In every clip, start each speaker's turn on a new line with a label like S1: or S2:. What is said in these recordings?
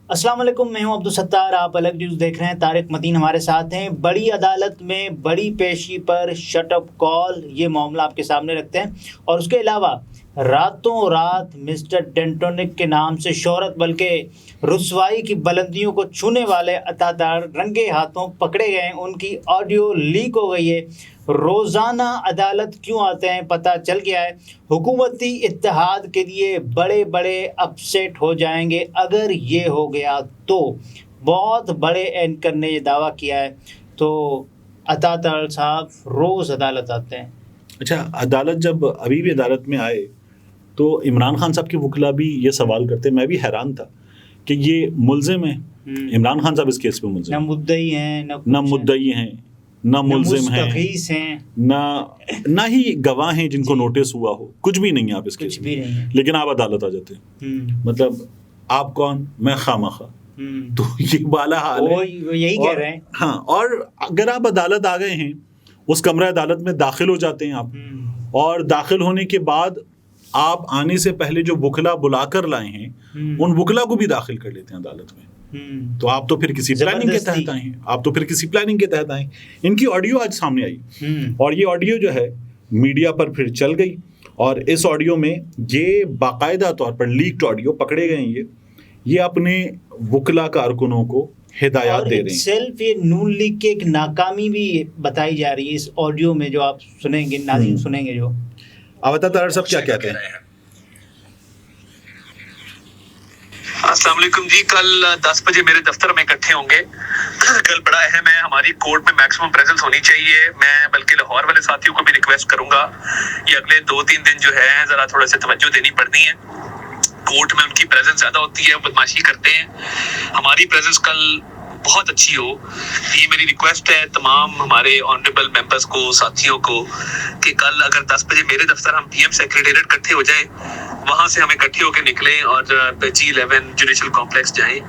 S1: السلام علیکم، میں ہوں عبدالستار، آپ الگ نیوز دیکھ رہے ہیں۔ طارق متین ہمارے ساتھ ہیں۔ بڑی عدالت میں بڑی پیشی پر شٹ اپ کال، یہ معاملہ آپ کے سامنے رکھتے ہیں، اور اس کے علاوہ راتوں رات مسٹر ڈینٹونک کے نام سے شہرت بلکہ رسوائی کی بلندیوں کو چھونے والے عطادار رنگے ہاتھوں پکڑے گئے ہیں، ان کی آڈیو لیک ہو گئی ہے۔ روزانہ عدالت کیوں آتے ہیں پتہ چل گیا ہے۔ حکومتی اتحاد کے لیے بڑے بڑے اپسیٹ ہو جائیں گے اگر یہ ہو گیا تو۔ بہت بڑے اینکر نے یہ دعویٰ کیا ہے۔ تو عطا صاحب روز عدالت آتے ہیں۔
S2: اچھا، عدالت جب ابھی بھی عدالت میں آئے تو عمران خان صاحب کے وکلا بھی یہ سوال کرتے، میں بھی حیران تھا کہ یہ ملزم ہیں، عمران خان صاحب اس کیس پہ ملزم،
S1: نہ مدعی ہیں،
S2: نہ مدعی ہیں، نہ ملزم ہیں، نہ ہی گواہ ہیں جن کو نوٹس ہوا ہو، کچھ بھی نہیں ہے آپ اس کیس میں، لیکن آپ عدالت آ جاتے ہیں۔ مطلب آپ کون؟ میں خواہ، تو یہ بالا حال ہے،
S1: یہی کہہ رہے ہیں۔
S2: ہاں، اور اگر آپ عدالت آ گئے ہیں، اس کمرہ عدالت میں داخل ہو جاتے ہیں آپ، اور داخل ہونے کے بعد آپ آنے سے پہلے جو وکلا بلا کر لائے ہیں ان وکلا کو بھی داخل کر لیتے ہیں عدالت میں، تو آپ تو پھر کسی پلاننگ کے تحت آئے ہیں۔ ان کی آڈیو آج سامنے آئی، اور یہ آڈیو جو ہے میڈیا پر پھر چل گئی، اور اس آڈیو میں یہ باقاعدہ طور پر لیکڈ آڈیو پکڑے گئے ہیں، یہ اپنے وکلا کارکنوں کو ہدایات دے رہے ہیں۔
S1: سیلف یہ نون لیگ کی ایک ناکامی بھی بتائی جا رہی ہے اس آڈیو میں، جو آپ سنیں گے، ناظرین سنیں گے۔ جو
S2: عطا طاہر صاحب کیا کہتے ہیں؟
S3: السلام علیکم جی، کل 10 بجے میرے دفتر میں اکٹھے ہوں گے۔ کل بڑا اہم ہے، ہماری کورٹ میں میکسیمم پریزنس ہونی چاہیے۔ میں بلکہ لاہور والے ساتھیوں کو بھی ریکویسٹ کروں گا، یہ اگلے 2-3 دن جو ہے ذرا تھوڑا سے توجہ دینی پڑنی ہے۔ کورٹ میں ان کی پریزنس زیادہ ہوتی ہے، بدماشی کرتے ہیں، ہماری پریزنس کل بہت اچھی ہو۔ یہ میری ریکویسٹ ہے تمام ہمارے آنریبل ممبرز کو، ساتھیوں کو، کہ کل اگر 10 بجے میرے دفتر ہم پی ایم سیکریٹریٹ اکٹھے ہو جائیں، وہاں سے ہم اکٹھے ہو کے نکلیں اور G11 جوڈیشل کمپلیکس جائیں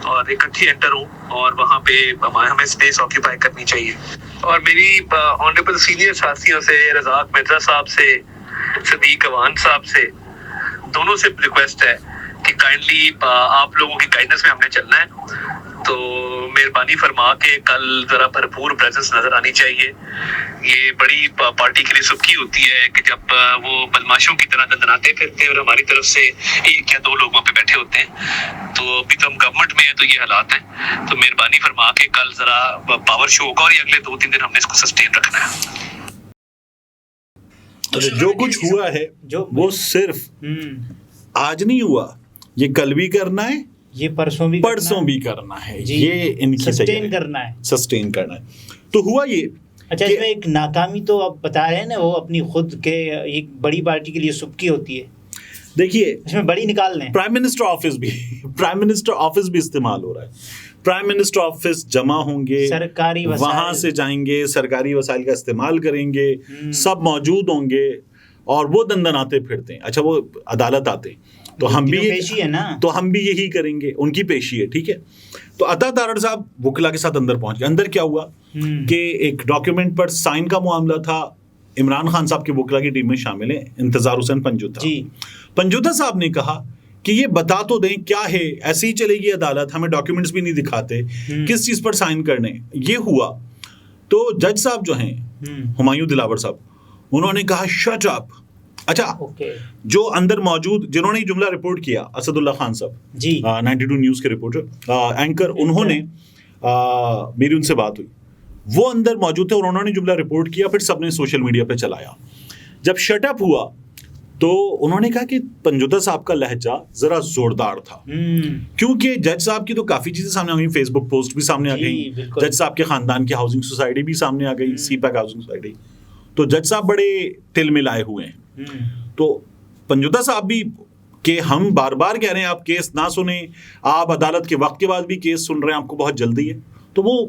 S3: اور اکٹھے انٹر ہوں، اور وہاں پہ ہمیں اسپیس آکیوپائی کرنی چاہیے۔ اور میری آنریبل سینئر ساتھیوں سے، رزاق مرزا صاحب سے، صدیق اوان صاحب سے، دونوں سے ریکویسٹ ہے کہ کائنڈلی آپ لوگوں کی گائیڈنس میں ہم نے چلنا ہے، تو مہربانی فرما کے کل ذرا بھرپور پریزنس نظر آنی چاہیے۔ یہ بڑی پارٹی کے لیے سبکی ہوتی ہے کہ جب وہ بدماشوں کی طرح دندناتے پھرتے ہیں اور ہماری طرف سے 1 یا 2 لوگ وہاں پہ بیٹھے ہوتے ہیں، تو ابھی تو ہم گورنمنٹ میں ہیں تو یہ حالات ہیں، تو مہربانی فرما کے کل ذرا پاور شو ہوگا، اور یہ اگلے 2-3 دن ہم نے اس کو سسٹین رکھنا ہے۔
S2: جو کچھ ہوا ہے وہ صرف آج نہیں ہوا، یہ کل بھی کرنا ہے،
S1: یہ پرسوں بھی کرنا
S2: ہے، یہ ان کی
S1: سسٹین
S2: کرنا ہے۔ تو ہوا یہ،
S1: اچھا، اس میں ایک ناکامی تو آپ بتا رہے ہیں نا، وہ اپنی خود کے ایک بڑی پارٹی کے لیے سبکی ہوتی ہے،
S2: دیکھیے
S1: اس میں بڑی نکال لیں۔
S2: پرائم منسٹر آفس بھی استعمال ہو رہا ہے، پرائم منسٹر آفس جمع ہوں گے،
S1: سرکاری
S2: وہاں سے جائیں گے، سرکاری وسائل کا استعمال کریں گے، سب موجود ہوں گے، اور وہ دندناتے پھرتے ہیں۔ اچھا، وہ عدالت آتے ہیں تو ہم بھی یہی کریں گے، ان کی پیشی ہے، ٹھیک ہے۔ تو عطا طاہر صاحب وکلا کے ساتھ اندر پہنچ گئے۔ اندر کیا ہوا کہ ایک ڈاکیومنٹ پر سائن کا معاملہ تھا، عمران خان صاحب کے وکلا کی ٹیم میں شامل ہیں انتظار حسین پنجوتا صاحب نے کہا کہ یہ بتا تو دیں کیا ہے، ایسے ہی چلے گی عدالت، ہمیں ڈاکیومنٹس بھی نہیں دکھاتے، کس چیز پر سائن کرنے۔ یہ ہوا تو جج صاحب جو ہیں ہمایوں دلاور صاحب، انہوں نے کہا شٹ اپ۔ اچھا، جو اندر موجود جنہوں نے یہ جملہ رپورٹ کیا، اسد اللہ خان صاحب 92 نیوز کے رپورٹر اینکر، انہوں نے میری ان سے بات ہوئی، وہ اندر موجود تھے اور انہوں نے جملہ رپورٹ کیا، پھر سب نے سوشل میڈیا پہ چلایا۔ جب شٹ اپ ہوا تو انہوں نے کہا کہ پنجوتا صاحب کا لہجہ ذرا زوردار تھا، کیونکہ جج صاحب کی تو کافی چیزیں سامنے آ گئی، فیس بک پوسٹ بھی سامنے آ گئی، جج صاحب کے خاندان کی ہاؤسنگ سوسائٹی بھی سامنے آ گئی، سی پیک ہاؤسنگ سوسائٹی، تو جج صاحب بڑے تل ملائے ہوئے ہیں۔ تو پنجوتا صاحب بھی کہ ہم بار بار کہہ رہے ہیں آپ کیس نہ سنیں، آپ عدالت کے وقت کے بعد بھی کیس سن رہے ہیں، آپ کو بہت جلدی ہے، تو وہ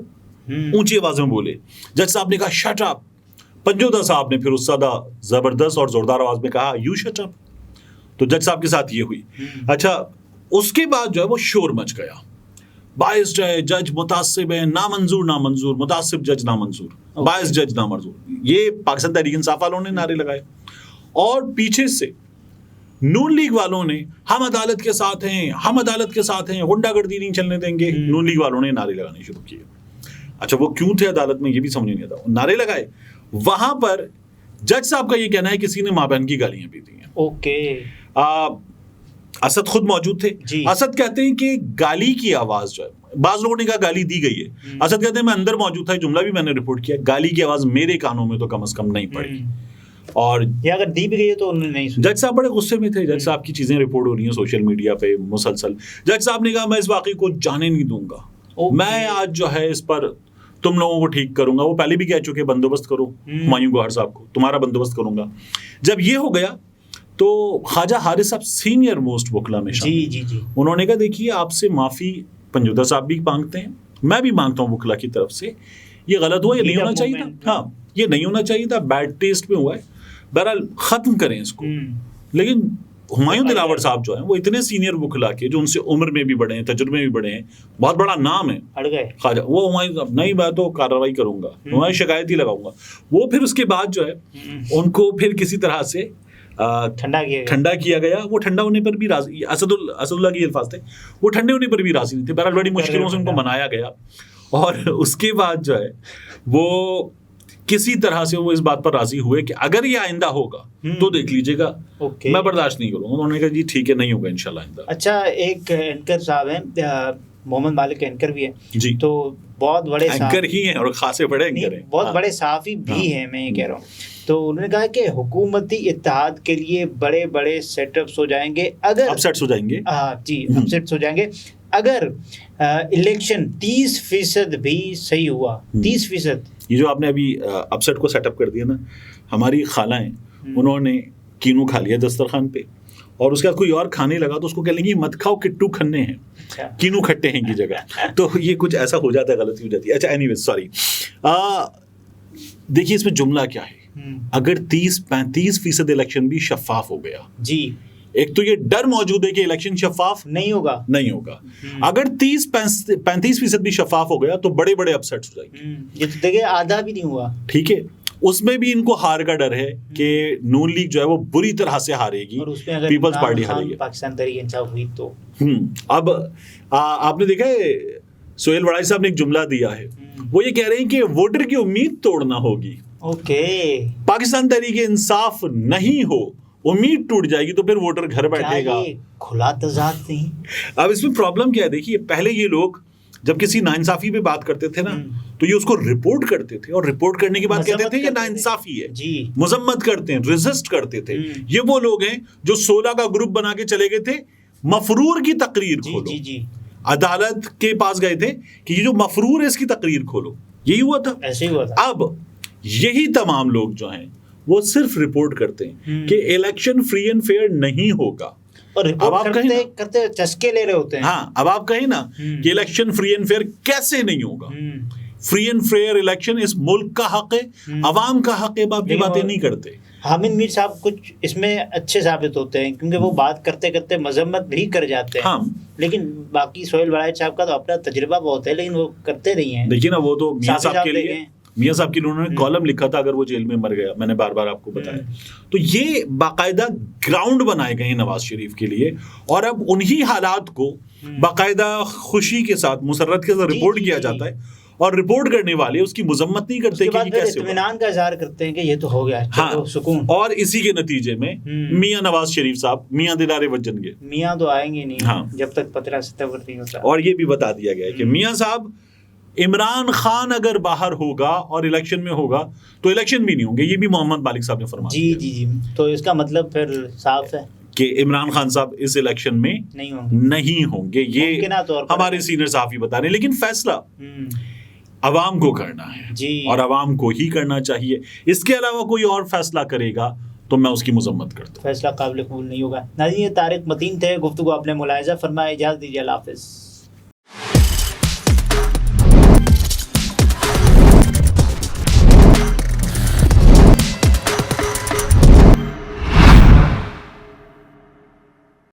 S2: اونچی آواز میں بولے۔ جج صاحب نے کہا شٹ اپ، پنجوتا صاحب نے پھر اس زیادہ زبردست اور زوردار آواز میں کہا یو شٹ اپ۔ تو جج صاحب کے ساتھ یہ ہوئی۔ اچھا، اس کے بعد جو ہے وہ شور مچ گیا، باعث ہے جج متعصب ہے، نامنظور، متعصب جج نامنظور، باعث جج نامنظور، یہ پاکستان تحریک انصاف والوں نے نعرے لگائے، اور پیچھے سے نون لیگ والوں نے ہم عدالت کے ساتھ ہیں، ہم عدالت کے ساتھ ہیں، غنڈہ گردی نہیں چلنے دیں گے، نون لیگ والوں نے نعرے لگانے شروع کیے. اچھا وہ کیوں تھے عدالت میں یہ بھی سمجھ نہیں آتا. نعرے لگائے. وہاں پر جج صاحب کا یہ کہنا ہے کسی نے ماں بہن کی گالیاں بھی دی ہیں.
S1: اوکے.
S2: اسد خود موجود تھے. اسد کہتے ہیں کہ گالی کی آواز جو ہے، بعض لوگوں نے کہا گالی دی گئی ہے، اسد کہتے ہیں میں اندر موجود تھا، جملہ بھی میں نے رپورٹ کیا، گالی کی آواز میرے کانوں میں تو کم از کم نہیں پڑی. اور
S1: اگر دی بھی گئی ہے تو انہوں نے نہیں سنا.
S2: جج صاحب بڑے غصے میں تھے. جج صاحب کی چیزیں رپورٹ ہو رہی ہیں سوشل میڈیا پہ مسلسل. جج صاحب نے کہا میں اس واقعے کو جانے نہیں دوں گا، میں آج جو ہے اس پر تم لوگوں کو ٹھیک کروں گا. وہ پہلے بھی کہہ چکے بندوبست کرو ہمایوں گوہر صاحب کو، تمہارا بندوبست کروں گا. جب یہ ہو گیا تو خواجہ حارث صاحب سینئر موسٹ وکلا میں شامل، انہوں نے کہا دیکھیے آپ سے معافی پنجودہ صاحب بھی مانگتے ہیں، میں بھی مانگتا ہوں وکلا کی طرف سے، یہ غلط ہوا، یہ نہیں ہونا چاہیے تھا. ہاں یہ نہیں ہونا چاہیے تھا، بیڈ ٹیسٹ میں ہوا ہے، بہرحال ختم کریں اس کو. لیکن ہمایوں دلاور صاحب جو ہیں وہ اتنے سینئر وکلا کے جو ان سے عمر میں بھی بڑے ہیں، تجربے میں بھی بڑے ہیں، بہت بڑا نام ہے خواجہ، وہ ہمایوں نہیں میں تو کارروائی کروں گا، ہمایوں شکایت ہی لگاؤں گا. وہ پھر اس کے بعد جو ہے ان کو پھر کسی طرح سے ٹھنڈا کیا گیا. وہ ٹھنڈا ہونے پر بھی راضی، اسد اللہ کے الفاظ تھے، وہ ٹھنڈے ہونے پر بھی راضی نہیں تھے. بہرحال بڑی مشکلوں سے ان کو منایا گیا اور اس کے بعد جو ہے وہ کسی طرح سے وہ اس بات پر راضی ہوئے کہ اگر یہ آئندہ ہوگا تو دیکھ لیجیے گا، میں برداشت نہیں کروں گا. انہوں نے کہا جی ٹھیک ہے نہیں ہوگا انشاءاللہ آئندہ.
S1: اچھا ایک اینکر صاحب ہیں محمد مالک اینکر بھی ہیں
S2: جی،
S1: تو بہت بڑے
S2: اینکر ہی ہیں اور خاصے بڑے اینکر ہیں،
S1: بہت بڑے صحافی بھی ہیں میں یہ کہہ رہا ہوں. تو انہوں نے کہا کہ حکومتی اتحاد کے لیے بڑے بڑے سیٹ اپس ہو جائیں گے اگر
S2: اپسیٹس ہو جائیں گے.
S1: جی اپسیٹس ہو جائیں گے اگر الیکشن 30% بھی صحیح ہوا. 30%
S2: یہ جو آپ نے ابھی اپسیٹ کو سیٹ اپ کر دیا نا، ہماری خالہ ہیں انہوں نے کینو کھا لیا دسترخوان پہ اور اس کے بعد کوئی اور کھانے لگا تو اس کو کہہ لیں گے مت کھاؤ کٹو کھنے ہیں، کینو کھٹے ہیں کی جگہ. تو یہ کچھ ایسا ہو جاتا ہے، غلطی ہو جاتی ہے. اچھا اینی ویز سوری. دیکھیے اس میں جملہ کیا ہے. اگر 30-35% الیکشن بھی شفاف ہو گیا،
S1: جی
S2: ایک تو یہ ڈر موجود ہے کہ الیکشن شفاف
S1: نہیں ہوگا.
S2: اگر 30-35% بھی شفاف ہو گیا تو بڑے بڑے اپسیٹس ہو جائیں گے.
S1: یہ تو دیکھیں آدھا بھی نہیں ہوا.
S2: ٹھیک ہے، اس میں بھی ان کو ہار کا ڈر ہے کہ نون لیگ جو ہے وہ بری طرح سے ہارے گی، پیپلز پارٹی ہارے گی.
S1: پاکستان تحریک انصاف ہوئی تو
S2: اب آپ نے دیکھا ہے سہیل وڑائی صاحب نے ایک جملہ دیا ہے، وہ یہ کہہ رہے ہیں کہ ووٹر کی امید توڑنا ہوگی.
S1: اوکے،
S2: پاکستان تحریک انصاف نہیں ہو، امید ٹوٹ جائے گی تو پھر ووٹر گھر بیٹھے گا.
S1: کھلا تضاد نہیں.
S2: اب اس میں پرابلم کیا ہے، دیکھیے پہلے یہ لوگ جب کسی ناانصافی پہ بات کرتے تھے نا تو یہ اس کو رپورٹ کرتے تھے اور رپورٹ کرنے کے بعد کہتے تھے یہ ناانصافی ہے، مذمت کرتے ہیں، ریزسٹ کرتے تھے. یہ وہ لوگ ہیں جو 16 کا گروپ بنا کے چلے گئے تھے مفرور کی تقریر کھولو، عدالت کے پاس گئے تھے کہ یہ جو مفرور ہے اس کی تقریر کھولو. یہی ہوا تھا، ایسے ہی ہوا تھا. اب یہی تمام لوگ جو ہیں وہ صرف رپورٹ کرتے ہیں کہ الیکشن فری اینڈ فیئر نہیں ہوگا،
S1: اور اب آپ کرتے چسکے لے رہے ہوتے ہیں.
S2: ہاں اب آپ کہیں نا کہ الیکشن فری اینڈ فیئر کیسے نہیں ہوگا. فری اینڈ فیئر الیکشن اس ملک کا حق ہے، عوام کا حق ہے. آپ یہ باتیں نہیں کرتے.
S1: حامد میر صاحب کچھ اس میں اچھے ثابت ہوتے ہیں کیونکہ وہ بات کرتے کرتے مذمت بھی کر جاتے ہیں. لیکن باقی سہیل وڑائی صاحب کا تو اپنا تجربہ بہت ہے لیکن وہ کرتے نہیں ہیں.
S2: دیکھیے نا وہ تو میاں صاحب کے لیے انہوں نے کالم لکھا تھا اگر وہ جیل میں مر گیا، میں نے بار بار آپ کو بتایا. تو یہ باقاعدہ گراؤنڈ بنائے گئے ہیں نواز شریف کے لیے، اور اب انہی حالات کو باقاعدہ خوشی کے ساتھ مسرت کے ساتھ رپورٹ کیا جاتا ہے اور رپورٹ کرنے والے اس کی مذمت نہیں کرتے کہ کیسے
S1: اطمینان کا اظہار کرتے ہیں کہ یہ تو ہو گیا، ہاں سکون.
S2: اور اسی کے نتیجے میں میاں نواز شریف صاحب میاں دلارے وجن گے،
S1: میاں تو آئیں گے نہیں جب تک 15 ستمبر نہیں ہوتا.
S2: اور یہ بھی بتا دیا گیا ہے کہ میاں صاحب عمران خان اگر باہر ہوگا اور الیکشن میں ہوگا تو الیکشن بھی نہیں ہوں گے. یہ بھی محمد مالک صاحب نے فرمایا.
S1: جی تو اس کا مطلب پھر صاف ہے
S2: کہ عمران خان صاحب اس الیکشن میں نہیں ہوں گے. یہ ہمارے سینئر صحافی بتا رہے ہیں، لیکن فیصلہ عوام کو کرنا ہے اور عوام کو ہی کرنا چاہیے. اس کے علاوہ کوئی اور فیصلہ کرے گا تو میں اس کی مذمت کرتا ہوں.
S1: فیصلہ قابل قبول نہیں ہوگا. ناظرین یہ طارق متین تھے، گفتگو آپ نے ملاحظہ فرمایا. اجازت دیجیے، اللہ حافظ.